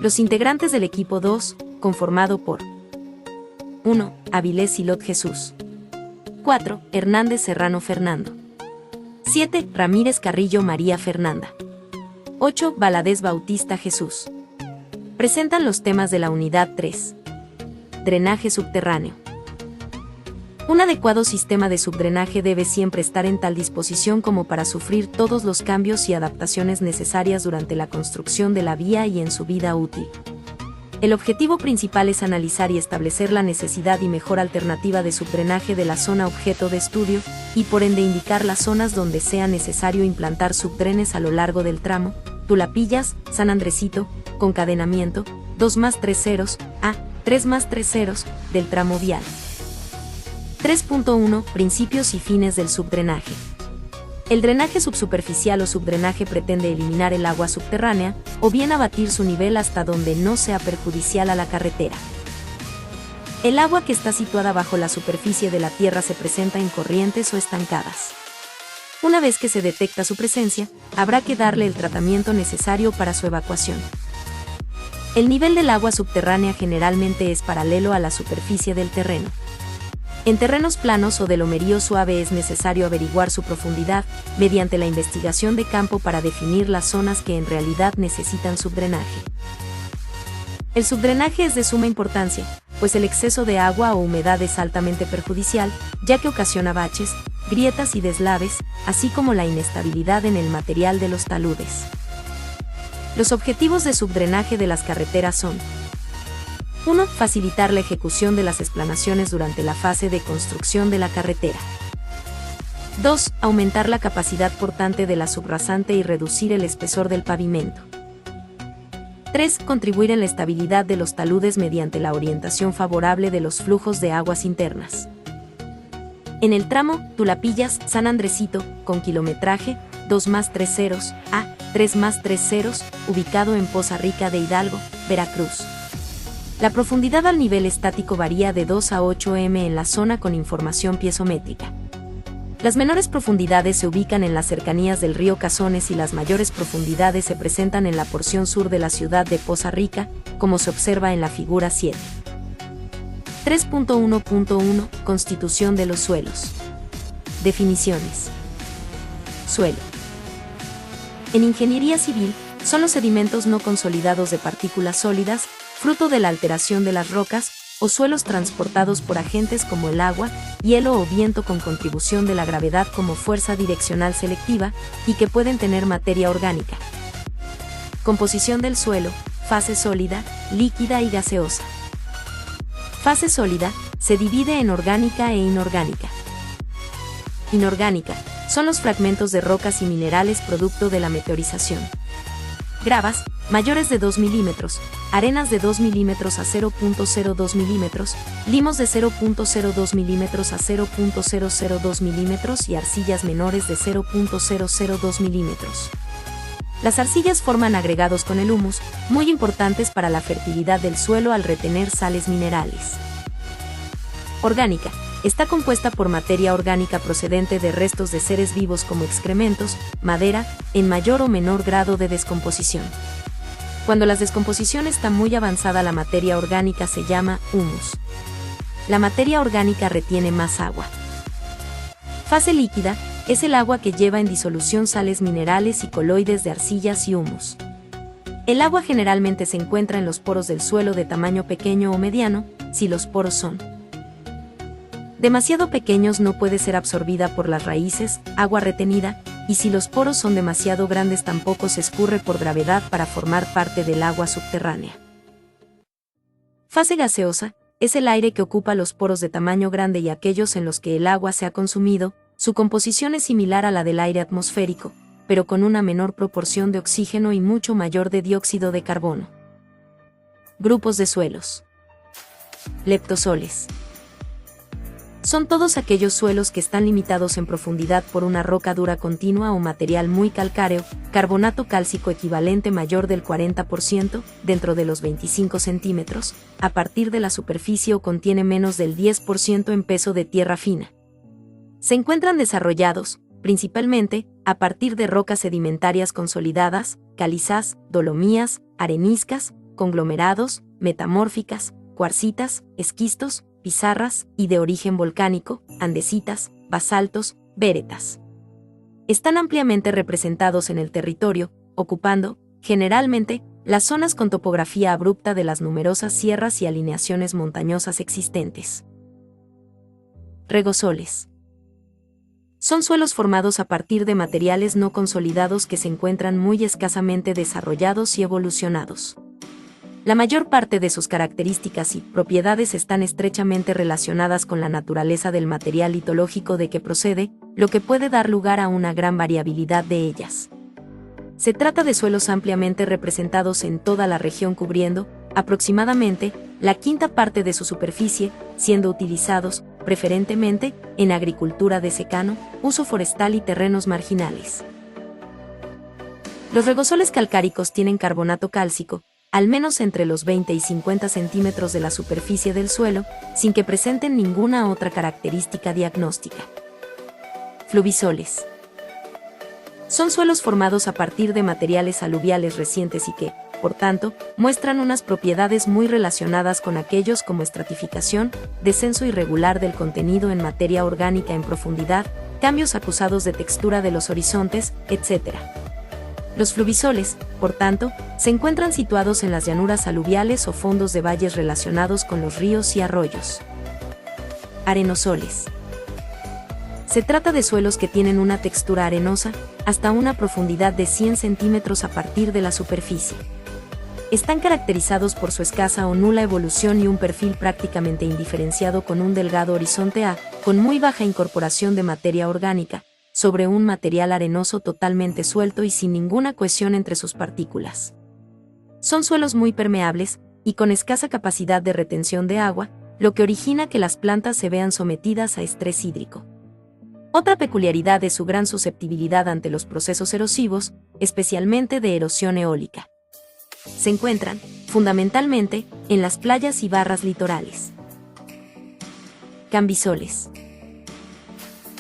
Los integrantes del equipo 2, conformado por 1. Avilés Silot Jesús. 4. Hernández Serrano Fernando. 7. Ramírez Carrillo María Fernanda. 8. Valadez Bautista Jesús. Presentan los temas de la unidad 3. Drenaje subterráneo. Un adecuado sistema de subdrenaje debe siempre estar en tal disposición como para sufrir todos los cambios y adaptaciones necesarias durante la construcción de la vía y en su vida útil. El objetivo principal es analizar y establecer la necesidad y mejor alternativa de subdrenaje de la zona objeto de estudio, y por ende indicar las zonas donde sea necesario implantar subdrenes a lo largo del tramo, Tulapillas, San Andresito, concadenamiento, 2 más 3 ceros, a 3 más 3 ceros, del tramo vial. 3.1 Principios y fines del subdrenaje. El drenaje subsuperficial o subdrenaje pretende eliminar el agua subterránea, o bien abatir su nivel hasta donde no sea perjudicial a la carretera. El agua que está situada bajo la superficie de la tierra se presenta en corrientes o estancadas. Una vez que se detecta su presencia, habrá que darle el tratamiento necesario para su evacuación. El nivel del agua subterránea generalmente es paralelo a la superficie del terreno. En terrenos planos o de lomerío suave es necesario averiguar su profundidad, mediante la investigación de campo para definir las zonas que en realidad necesitan subdrenaje. El subdrenaje es de suma importancia, pues el exceso de agua o humedad es altamente perjudicial, ya que ocasiona baches, grietas y deslaves, así como la inestabilidad en el material de los taludes. Los objetivos de subdrenaje de las carreteras son: 1. Facilitar la ejecución de las explanaciones durante la fase de construcción de la carretera. 2. Aumentar la capacidad portante de la subrasante y reducir el espesor del pavimento. 3. Contribuir en la estabilidad de los taludes mediante la orientación favorable de los flujos de aguas internas. En el tramo Tulapillas, San Andresito, con kilometraje 2 más 3 ceros, a 3 más 3 ceros, ubicado en Poza Rica de Hidalgo, Veracruz. La profundidad al nivel estático varía de 2 a 8 m en la zona con información piezométrica. Las menores profundidades se ubican en las cercanías del río Cazones y las mayores profundidades se presentan en la porción sur de la ciudad de Poza Rica, como se observa en la figura 7. 3.1.1 Constitución de los suelos. Definiciones. Suelo. En ingeniería civil, son los sedimentos no consolidados de partículas sólidas, fruto de la alteración de las rocas, o suelos transportados por agentes como el agua, hielo o viento con contribución de la gravedad como fuerza direccional selectiva, y que pueden tener materia orgánica. Composición del suelo: fase sólida, líquida y gaseosa. Fase sólida, se divide en orgánica e inorgánica. Inorgánica, son los fragmentos de rocas y minerales producto de la meteorización. Gravas, mayores de 2 milímetros, arenas de 2 milímetros a 0.02 milímetros, limos de 0.02 milímetros a 0.002 milímetros y arcillas menores de 0.002 milímetros. Las arcillas forman agregados con el humus, muy importantes para la fertilidad del suelo al retener sales minerales. Orgánica. Está compuesta por materia orgánica procedente de restos de seres vivos como excrementos, madera, en mayor o menor grado de descomposición. Cuando la descomposición está muy avanzada, la materia orgánica se llama humus. La materia orgánica retiene más agua. Fase líquida, es el agua que lleva en disolución sales minerales y coloides de arcillas y humus. El agua generalmente se encuentra en los poros del suelo de tamaño pequeño o mediano, si los poros son demasiado pequeños no puede ser absorbida por las raíces, agua retenida, y si los poros son demasiado grandes tampoco se escurre por gravedad para formar parte del agua subterránea. Fase gaseosa, es el aire que ocupa los poros de tamaño grande y aquellos en los que el agua se ha consumido. Su composición es similar a la del aire atmosférico, pero con una menor proporción de oxígeno y mucho mayor de dióxido de carbono. Grupos de suelos. Leptosoles. Son todos aquellos suelos que están limitados en profundidad por una roca dura continua o material muy calcáreo, carbonato cálcico equivalente mayor del 40%, dentro de los 25 centímetros, a partir de la superficie o contiene menos del 10% en peso de tierra fina. Se encuentran desarrollados, principalmente, a partir de rocas sedimentarias consolidadas, calizas, dolomías, areniscas, conglomerados, metamórficas, cuarcitas, esquistos, pizarras, y de origen volcánico, andesitas, basaltos, véretas. Están ampliamente representados en el territorio, ocupando, generalmente, las zonas con topografía abrupta de las numerosas sierras y alineaciones montañosas existentes. Regosoles. Son suelos formados a partir de materiales no consolidados que se encuentran muy escasamente desarrollados y evolucionados. La mayor parte de sus características y propiedades están estrechamente relacionadas con la naturaleza del material litológico de que procede, lo que puede dar lugar a una gran variabilidad de ellas. Se trata de suelos ampliamente representados en toda la región cubriendo, aproximadamente, la quinta parte de su superficie, siendo utilizados, preferentemente, en agricultura de secano, uso forestal y terrenos marginales. Los regosoles calcáricos tienen carbonato cálcico, al menos entre los 20 y 50 centímetros de la superficie del suelo, sin que presenten ninguna otra característica diagnóstica. Fluvisoles. Son suelos formados a partir de materiales aluviales recientes y que, por tanto, muestran unas propiedades muy relacionadas con aquellos como estratificación, descenso irregular del contenido en materia orgánica en profundidad, cambios acusados de textura de los horizontes, etc. Los fluvisoles, por tanto, se encuentran situados en las llanuras aluviales o fondos de valles relacionados con los ríos y arroyos. Arenosoles. Se trata de suelos que tienen una textura arenosa, hasta una profundidad de 100 centímetros a partir de la superficie. Están caracterizados por su escasa o nula evolución y un perfil prácticamente indiferenciado con un delgado horizonte A, con muy baja incorporación de materia orgánica, sobre un material arenoso totalmente suelto y sin ninguna cohesión entre sus partículas. Son suelos muy permeables, y con escasa capacidad de retención de agua, lo que origina que las plantas se vean sometidas a estrés hídrico. Otra peculiaridad es su gran susceptibilidad ante los procesos erosivos, especialmente de erosión eólica. Se encuentran, fundamentalmente, en las playas y barras litorales. Cambisoles.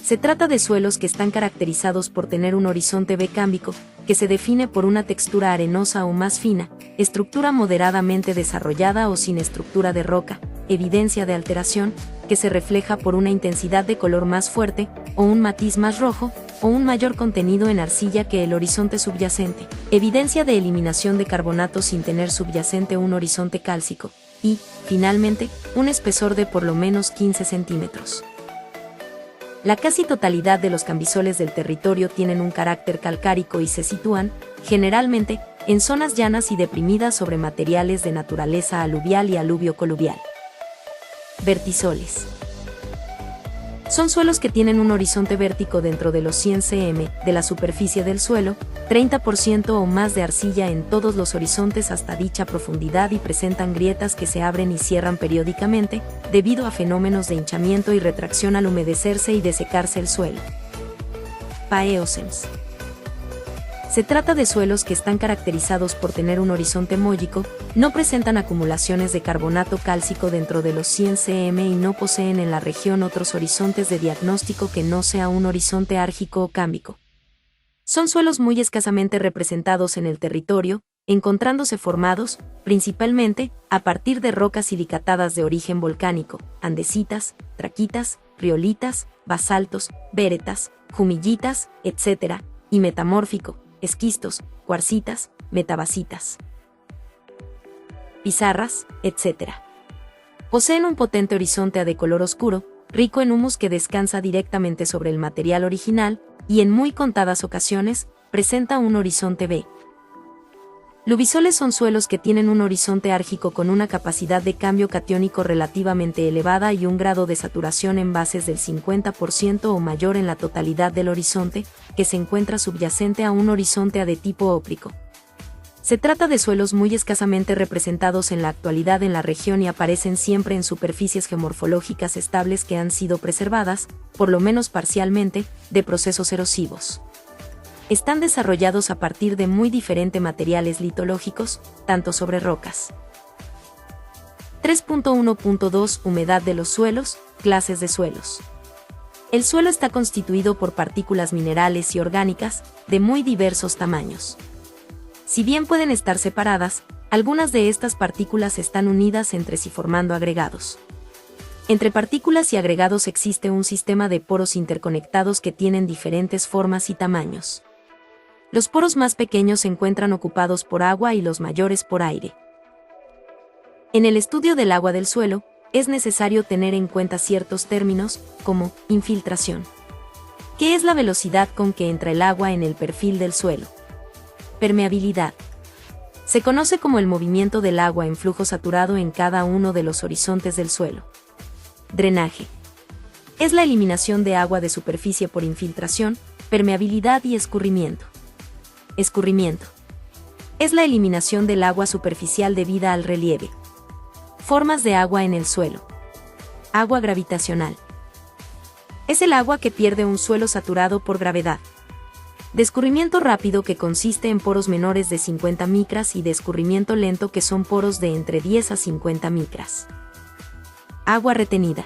Se trata de suelos que están caracterizados por tener un horizonte bicámbico, que se define por una textura arenosa o más fina, estructura moderadamente desarrollada o sin estructura de roca, evidencia de alteración, que se refleja por una intensidad de color más fuerte, o un matiz más rojo, o un mayor contenido en arcilla que el horizonte subyacente, evidencia de eliminación de carbonato sin tener subyacente un horizonte cálcico, y, finalmente, un espesor de por lo menos 15 centímetros. La casi totalidad de los cambisoles del territorio tienen un carácter calcárico y se sitúan, generalmente, en zonas llanas y deprimidas sobre materiales de naturaleza aluvial y aluvio-coluvial. Vertisoles. Son suelos que tienen un horizonte vértico dentro de los 100 cm de la superficie del suelo, 30% o más de arcilla en todos los horizontes hasta dicha profundidad y presentan grietas que se abren y cierran periódicamente, debido a fenómenos de hinchamiento y retracción al humedecerse y desecarse el suelo. Paeosems. Se trata de suelos que están caracterizados por tener un horizonte mólico, no presentan acumulaciones de carbonato cálcico dentro de los 100 cm y no poseen en la región otros horizontes de diagnóstico que no sea un horizonte árgico o cámbico. Son suelos muy escasamente representados en el territorio, encontrándose formados, principalmente, a partir de rocas silicatadas de origen volcánico, andesitas, traquitas, riolitas, basaltos, véretas, jumillitas, etc., y metamórfico, esquistos, cuarcitas, metabasitas, pizarras, etc. Poseen un potente horizonte A de color oscuro, rico en humus que descansa directamente sobre el material original, y en muy contadas ocasiones, presenta un horizonte B. Luvisoles son suelos que tienen un horizonte árgico con una capacidad de cambio catiónico relativamente elevada y un grado de saturación en bases del 50% o mayor en la totalidad del horizonte, que se encuentra subyacente a un horizonte A de tipo óplico. Se trata de suelos muy escasamente representados en la actualidad en la región y aparecen siempre en superficies geomorfológicas estables que han sido preservadas, por lo menos parcialmente, de procesos erosivos. Están desarrollados a partir de muy diferentes materiales litológicos, tanto sobre rocas. 3.1.2 Humedad de los suelos, clases de suelos. El suelo está constituido por partículas minerales y orgánicas, de muy diversos tamaños. Si bien pueden estar separadas, Algunas de estas partículas están unidas entre sí formando agregados. Entre partículas y agregados existe un sistema de poros interconectados que tienen diferentes formas y tamaños. Los poros más pequeños se encuentran ocupados por agua y los mayores por aire. En el estudio del agua del suelo, es necesario tener en cuenta ciertos términos, como infiltración, que es la velocidad con que entra el agua en el perfil del suelo. Permeabilidad. Se conoce como el movimiento del agua en flujo saturado en cada uno de los horizontes del suelo. Drenaje. Es la eliminación de agua de superficie por infiltración, permeabilidad y escurrimiento. Escurrimiento. Es la eliminación del agua superficial debida al relieve. Formas de agua en el suelo. Agua gravitacional. Es el agua que pierde un suelo saturado por gravedad. De escurrimiento rápido, que consiste en poros menores de 50 micras, y de escurrimiento lento, que son poros de entre 10 a 50 micras. Agua retenida.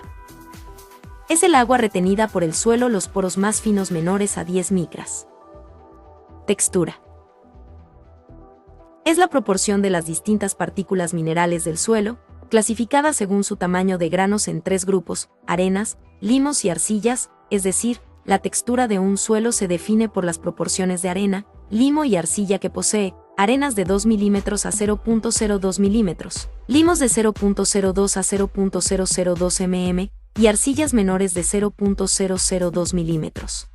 Es el agua retenida por el suelo, los poros más finos menores a 10 micras. Textura. Es la proporción de las distintas partículas minerales del suelo, clasificadas según su tamaño de granos en 3 grupos: arenas, limos y arcillas, es decir, la textura de un suelo se define por las proporciones de arena, limo y arcilla que posee: arenas de 2 milímetros a 0.02 milímetros, limos de 0.02 a 0.002 mm, y arcillas menores de 0.002 milímetros.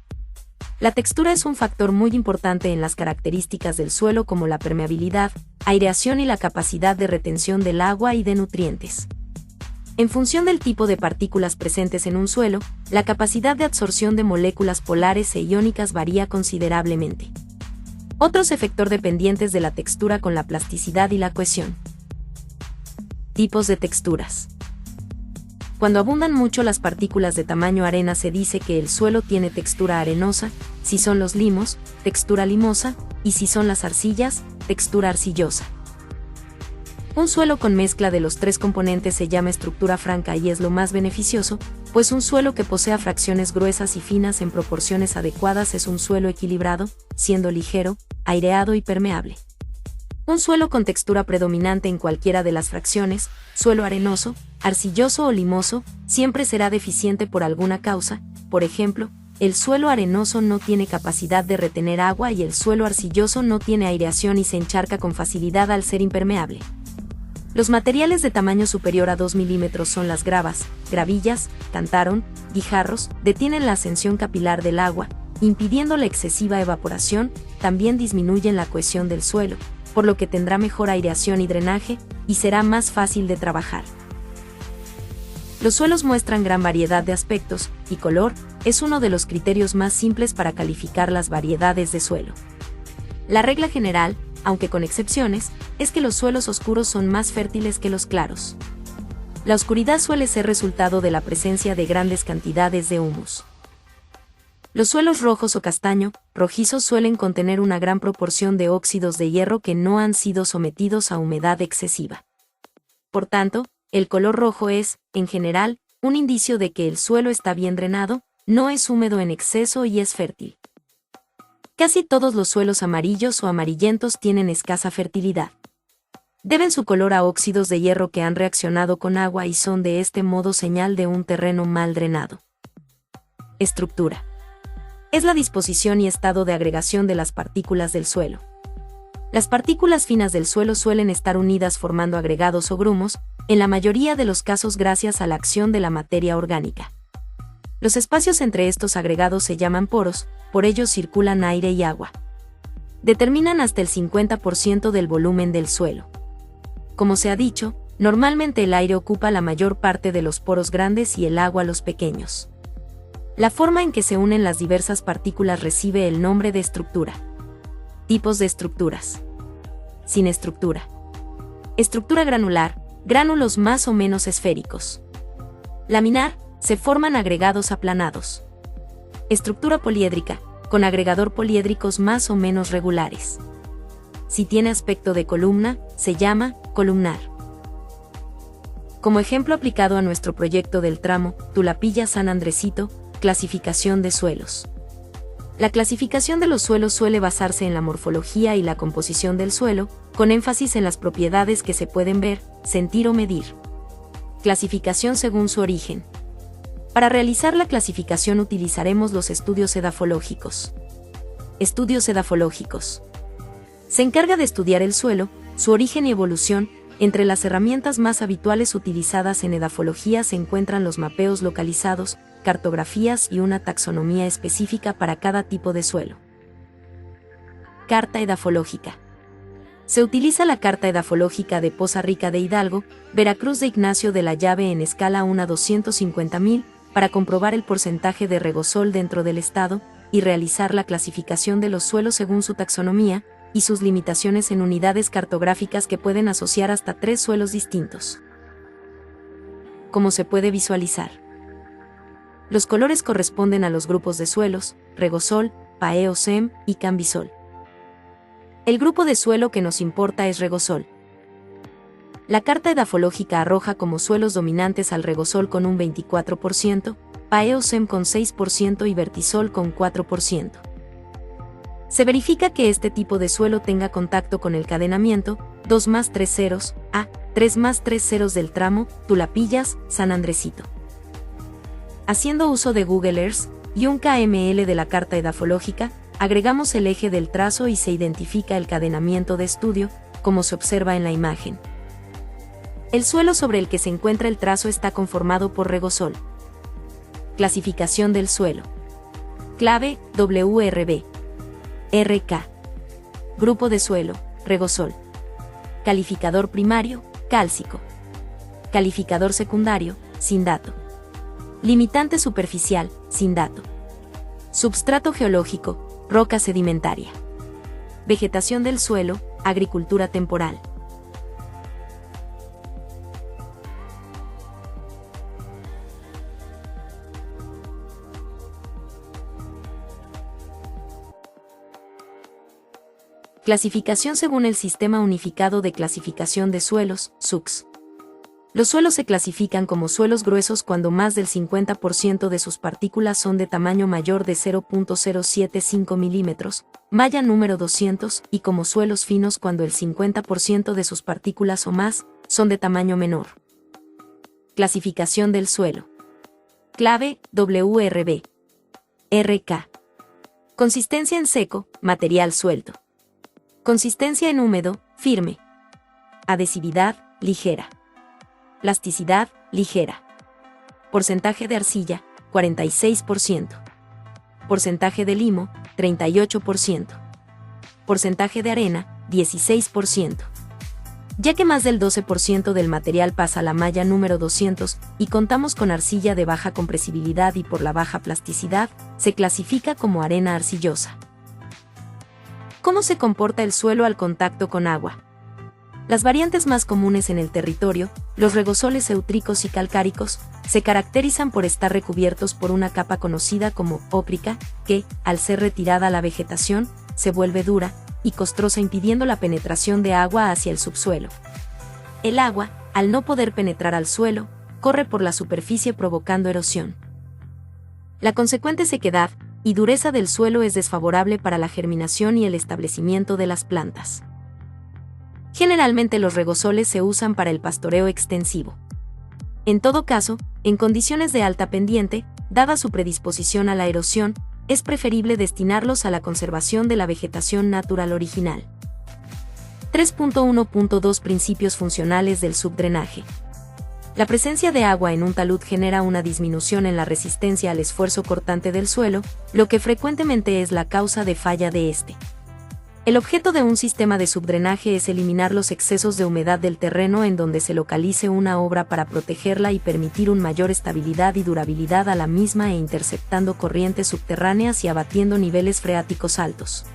La textura es un factor muy importante en las características del suelo, como la permeabilidad, aireación y la capacidad de retención del agua y de nutrientes. En función del tipo de partículas presentes en un suelo, la capacidad de absorción de moléculas polares e iónicas varía considerablemente. Otros efectos dependientes de la textura con la plasticidad y la cohesión. Tipos de texturas. Cuando abundan mucho las partículas de tamaño arena, se dice que el suelo tiene textura arenosa; si son los limos, textura limosa; y si son las arcillas, textura arcillosa. Un suelo con mezcla de los 3 componentes se llama estructura franca y es lo más beneficioso, pues un suelo que posea fracciones gruesas y finas en proporciones adecuadas es un suelo equilibrado, siendo ligero, aireado y permeable. Un suelo con textura predominante en cualquiera de las fracciones, suelo arenoso, arcilloso o limoso, siempre será deficiente por alguna causa. Por ejemplo, el suelo arenoso no tiene capacidad de retener agua y el suelo arcilloso no tiene aireación y se encharca con facilidad al ser impermeable. Los materiales de tamaño superior a 2 milímetros son las gravas, gravillas, cántaro, guijarros, detienen la ascensión capilar del agua, impidiendo la excesiva evaporación; también disminuyen la cohesión del suelo, por lo que tendrá mejor aireación y drenaje, y será más fácil de trabajar. Los suelos muestran gran variedad de aspectos, y color es uno de los criterios más simples para calificar las variedades de suelo. La regla general, aunque con excepciones, es que los suelos oscuros son más fértiles que los claros. La oscuridad suele ser resultado de la presencia de grandes cantidades de humus. Los suelos rojos o castaño, rojizos suelen contener una gran proporción de óxidos de hierro que no han sido sometidos a humedad excesiva. Por tanto, el color rojo es, en general, un indicio de que el suelo está bien drenado, no es húmedo en exceso y es fértil. Casi todos los suelos amarillos o amarillentos tienen escasa fertilidad. Deben su color a óxidos de hierro que han reaccionado con agua y son de este modo señal de un terreno mal drenado. Estructura. Es la disposición y estado de agregación de las partículas del suelo. Las partículas finas del suelo suelen estar unidas formando agregados o grumos, en la mayoría de los casos gracias a la acción de la materia orgánica. Los espacios entre estos agregados se llaman poros, por ellos circulan aire y agua. Determinan hasta el 50% del volumen del suelo. Como se ha dicho, normalmente el aire ocupa la mayor parte de los poros grandes y el agua los pequeños. La forma en que se unen las diversas partículas recibe el nombre de estructura. Tipos de estructuras. Sin estructura. Estructura granular, gránulos más o menos esféricos. Laminar, se forman agregados aplanados. Estructura poliédrica, con agregador poliédricos más o menos regulares. Si tiene aspecto de columna, se llama columnar. Como ejemplo aplicado a nuestro proyecto del tramo Tulapilla-San Andresito, clasificación de suelos. La clasificación de los suelos suele basarse en la morfología y la composición del suelo, con énfasis en las propiedades que se pueden ver, sentir o medir. Clasificación según su origen. Para realizar la clasificación utilizaremos los estudios edafológicos. Estudios edafológicos. Se encarga de estudiar el suelo, su origen y evolución. Entre las herramientas más habituales utilizadas en edafología se encuentran los mapeos localizados, cartografías y una taxonomía específica para cada tipo de suelo. Carta edafológica. Se utiliza la Carta edafológica de Poza Rica de Hidalgo, Veracruz de Ignacio de la Llave en escala 1 a 250.000, para comprobar el porcentaje de regosol dentro del estado y realizar la clasificación de los suelos según su taxonomía y sus limitaciones en unidades cartográficas que pueden asociar hasta 3 suelos distintos. Como se puede visualizar, los colores corresponden a los grupos de suelos, regosol, paeocem y cambisol. El grupo de suelo que nos importa es regosol. La carta edafológica arroja como suelos dominantes al regosol con un 24%, paeocem con 6% y vertisol con 4%. Se verifica que este tipo de suelo tenga contacto con el cadenamiento, 2 más 3 ceros, A, 3 más 3 ceros del tramo, Tulapillas, San Andresito. Haciendo uso de Google Earth y un KML de la carta edafológica, agregamos el eje del trazo y se identifica el cadenamiento de estudio, como se observa en la imagen. El suelo sobre el que se encuentra el trazo está conformado por regosol. Clasificación del suelo. Clave, WRB. RK. Grupo de suelo, regosol. Calificador primario, cálcico. Calificador secundario, sin dato. Limitante superficial, sin dato. Substrato geológico, roca sedimentaria. Vegetación del suelo, agricultura temporal. Clasificación según el Sistema Unificado de Clasificación de Suelos, SUCS. Los suelos se clasifican como suelos gruesos cuando más del 50% de sus partículas son de tamaño mayor de 0.075 milímetros, malla número 200, y como suelos finos cuando el 50% de sus partículas o más son de tamaño menor. Clasificación del suelo. Clave, WRB. RK. Consistencia en seco, material suelto. Consistencia en húmedo, firme. Adhesividad, ligera. Plasticidad, ligera. Porcentaje de arcilla, 46%. Porcentaje de limo, 38%. Porcentaje de arena, 16%. Ya que más del 12% del material pasa a la malla número 200 y contamos con arcilla de baja compresibilidad y por la baja plasticidad, se clasifica como arena arcillosa. ¿Cómo se comporta el suelo al contacto con agua? Las variantes más comunes en el territorio, los regosoles eutrícos y calcáricos, se caracterizan por estar recubiertos por una capa conocida como óprica, que, al ser retirada la vegetación, se vuelve dura y costrosa impidiendo la penetración de agua hacia el subsuelo. El agua, al no poder penetrar al suelo, corre por la superficie provocando erosión. La consecuente sequedad y dureza del suelo es desfavorable para la germinación y el establecimiento de las plantas. Generalmente los regosoles se usan para el pastoreo extensivo. En todo caso, en condiciones de alta pendiente, dada su predisposición a la erosión, es preferible destinarlos a la conservación de la vegetación natural original. 3.1.2 Principios funcionales del subdrenaje. La presencia de agua en un talud genera una disminución en la resistencia al esfuerzo cortante del suelo, lo que frecuentemente es la causa de falla de este. El objeto de un sistema de subdrenaje es eliminar los excesos de humedad del terreno en donde se localice una obra para protegerla y permitir una mayor estabilidad y durabilidad a la misma e interceptando corrientes subterráneas y abatiendo niveles freáticos altos.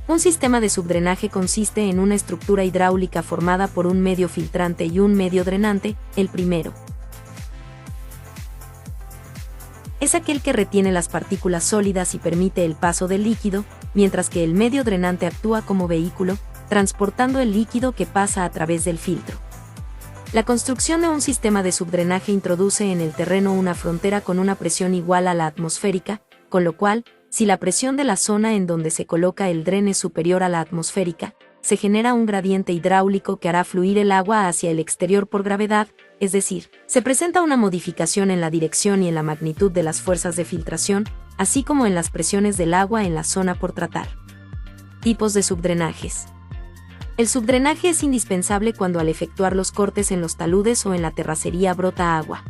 Un sistema de subdrenaje consiste en una estructura hidráulica formada por un medio filtrante y un medio drenante. El primero es aquel que retiene las partículas sólidas y permite el paso del líquido, mientras que el medio drenante actúa como vehículo, transportando el líquido que pasa a través del filtro. La construcción de un sistema de subdrenaje introduce en el terreno una frontera con una presión igual a la atmosférica, con lo cual, si la presión de la zona en donde se coloca el dren es superior a la atmosférica, se genera un gradiente hidráulico que hará fluir el agua hacia el exterior por gravedad, es decir, se presenta una modificación en la dirección y en la magnitud de las fuerzas de filtración, así como en las presiones del agua en la zona por tratar. Tipos de subdrenajes. El subdrenaje es indispensable cuando al efectuar los cortes en los taludes o en la terracería brota agua.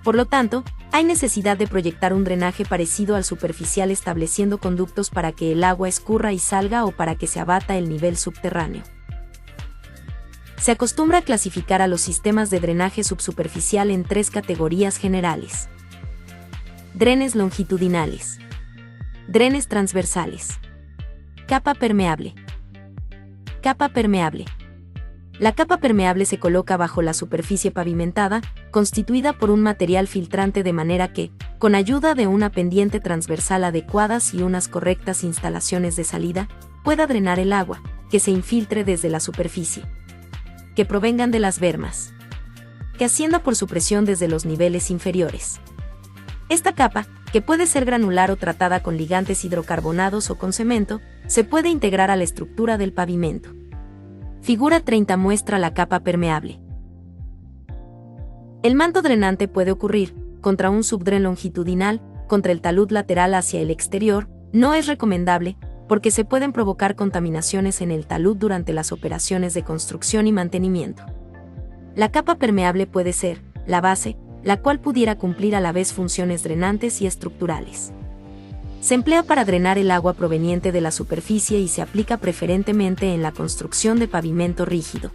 Por lo tanto, hay necesidad de proyectar un drenaje parecido al superficial estableciendo conductos para que el agua escurra y salga o para que se abata el nivel subterráneo. Se acostumbra a clasificar a los sistemas de drenaje subsuperficial en 3 categorías generales. Drenes longitudinales. Drenes transversales. Capa permeable. Capa permeable. La capa permeable se coloca bajo la superficie pavimentada, constituida por un material filtrante de manera que, con ayuda de una pendiente transversal adecuadas y unas correctas instalaciones de salida, pueda drenar el agua, que se infiltre desde la superficie. Que provengan de las bermas. Que ascienda por su presión desde los niveles inferiores. Esta capa, que puede ser granular o tratada con ligantes hidrocarbonados o con cemento, se puede integrar a la estructura del pavimento. Figura 30 muestra la capa permeable. El manto drenante puede ocurrir contra un subdren longitudinal, contra el talud lateral hacia el exterior. No es recomendable, porque se pueden provocar contaminaciones en el talud durante las operaciones de construcción y mantenimiento. La capa permeable puede ser la base, la cual pudiera cumplir a la vez funciones drenantes y estructurales. Se emplea para drenar el agua proveniente de la superficie y se aplica preferentemente en la construcción de pavimento rígido.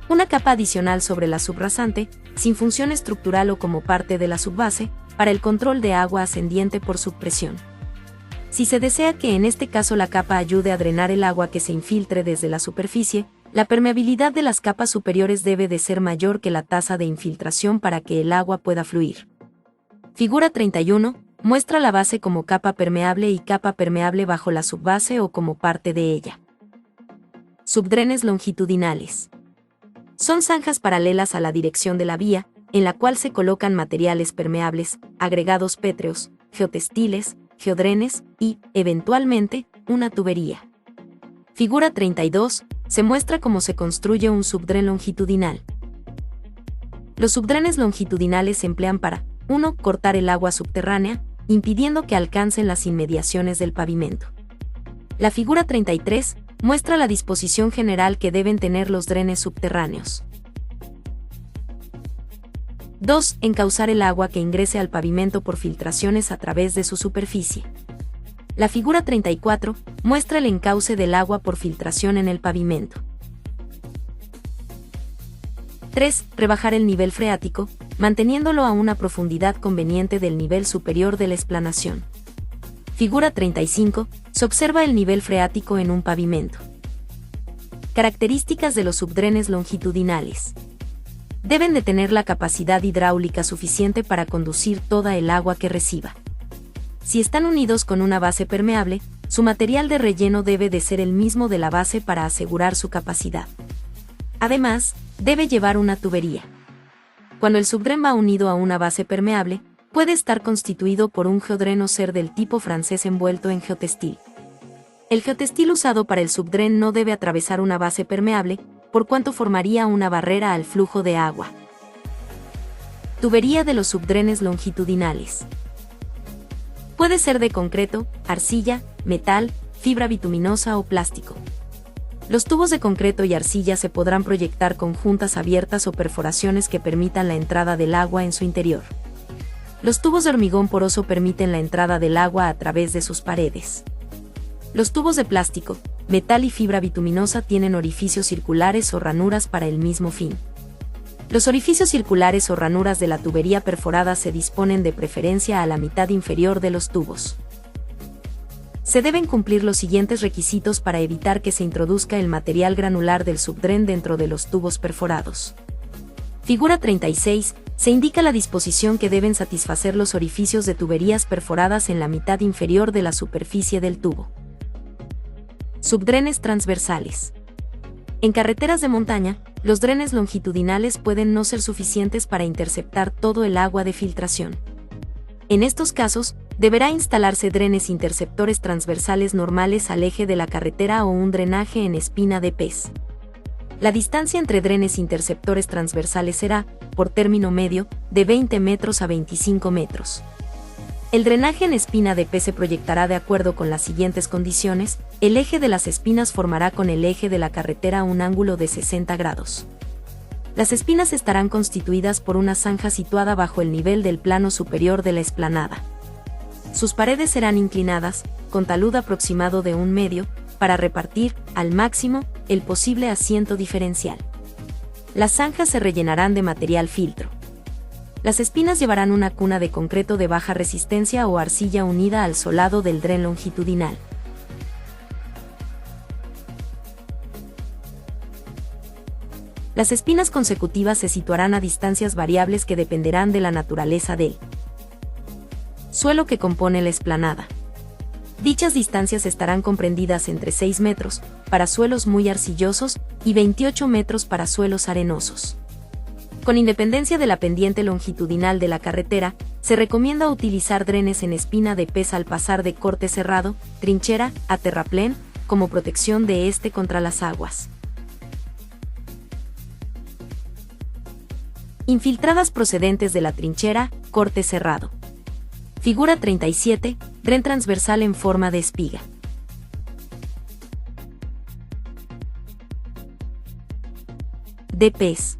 Una capa adicional sobre la subrasante, sin función estructural o como parte de la subbase, para el control de agua ascendiente por subpresión. Si se desea que en este caso la capa ayude a drenar el agua que se infiltre desde la superficie, la permeabilidad de las capas superiores debe de ser mayor que la tasa de infiltración para que el agua pueda fluir. Figura 31. Muestra la base como capa permeable y capa permeable bajo la subbase o como parte de ella. Subdrenes longitudinales. Son zanjas paralelas a la dirección de la vía, en la cual se colocan materiales permeables, agregados pétreos, geotextiles, geodrenes y, eventualmente, una tubería. Figura 32. Se muestra cómo se construye un subdren longitudinal. Los subdrenes longitudinales se emplean para 1. Cortar el agua subterránea, impidiendo que alcancen las inmediaciones del pavimento. La figura 33 muestra la disposición general que deben tener los drenes subterráneos. 2. Encauzar el agua que ingrese al pavimento por filtraciones a través de su superficie. La figura 34 muestra el encauce del agua por filtración en el pavimento. 3. Rebajar el nivel freático, manteniéndolo a una profundidad conveniente del nivel superior de la explanación. Figura 35. Se observa el nivel freático en un pavimento. Características de los subdrenes longitudinales. Deben de tener la capacidad hidráulica suficiente para conducir toda el agua que reciba. Si están unidos con una base permeable, su material de relleno debe de ser el mismo de la base para asegurar su capacidad. Además, debe llevar una tubería. Cuando el subdren va unido a una base permeable, puede estar constituido por un geodren o ser del tipo francés envuelto en geotextil. El geotextil usado para el subdren no debe atravesar una base permeable, por cuanto formaría una barrera al flujo de agua. Tubería de los subdrenes longitudinales. Puede ser de concreto, arcilla, metal, fibra bituminosa o plástico. Los tubos de concreto y arcilla se podrán proyectar con juntas abiertas o perforaciones que permitan la entrada del agua en su interior. Los tubos de hormigón poroso permiten la entrada del agua a través de sus paredes. Los tubos de plástico, metal y fibra bituminosa tienen orificios circulares o ranuras para el mismo fin. Los orificios circulares o ranuras de la tubería perforada se disponen de preferencia a la mitad inferior de los tubos. Se deben cumplir los siguientes requisitos para evitar que se introduzca el material granular del subdren dentro de los tubos perforados. Figura 36. Se indica la disposición que deben satisfacer los orificios de tuberías perforadas en la mitad inferior de la superficie del tubo. Subdrenes transversales. En carreteras de montaña, los drenes longitudinales pueden no ser suficientes para interceptar todo el agua de filtración. En estos casos, Deberá instalarse drenes interceptores transversales normales al eje de la carretera o un drenaje en espina de pez. La distancia entre drenes interceptores transversales será, por término medio, de 20 metros a 25 metros. El drenaje en espina de pez se proyectará de acuerdo con las siguientes condiciones: el eje de las espinas formará con el eje de la carretera un ángulo de 60 grados. Las espinas estarán constituidas por una zanja situada bajo el nivel del plano superior de la explanada. Sus paredes serán inclinadas, con talud aproximado de 1 medio, para repartir, al máximo, el posible asiento diferencial. Las zanjas se rellenarán de material filtro. Las espinas llevarán una cuna de concreto de baja resistencia o arcilla unida al solado del dren longitudinal. Las espinas consecutivas se situarán a distancias variables que dependerán de la naturaleza del suelo que compone la explanada. Dichas distancias estarán comprendidas entre 6 metros, para suelos muy arcillosos, y 28 metros para suelos arenosos. Con independencia de la pendiente longitudinal de la carretera, se recomienda utilizar drenes en espina de pez al pasar de corte cerrado, trinchera, a terraplén, como protección de este contra las aguas. Infiltradas procedentes de la trinchera, corte cerrado. Figura 37, dren transversal en forma de espiga. De pez.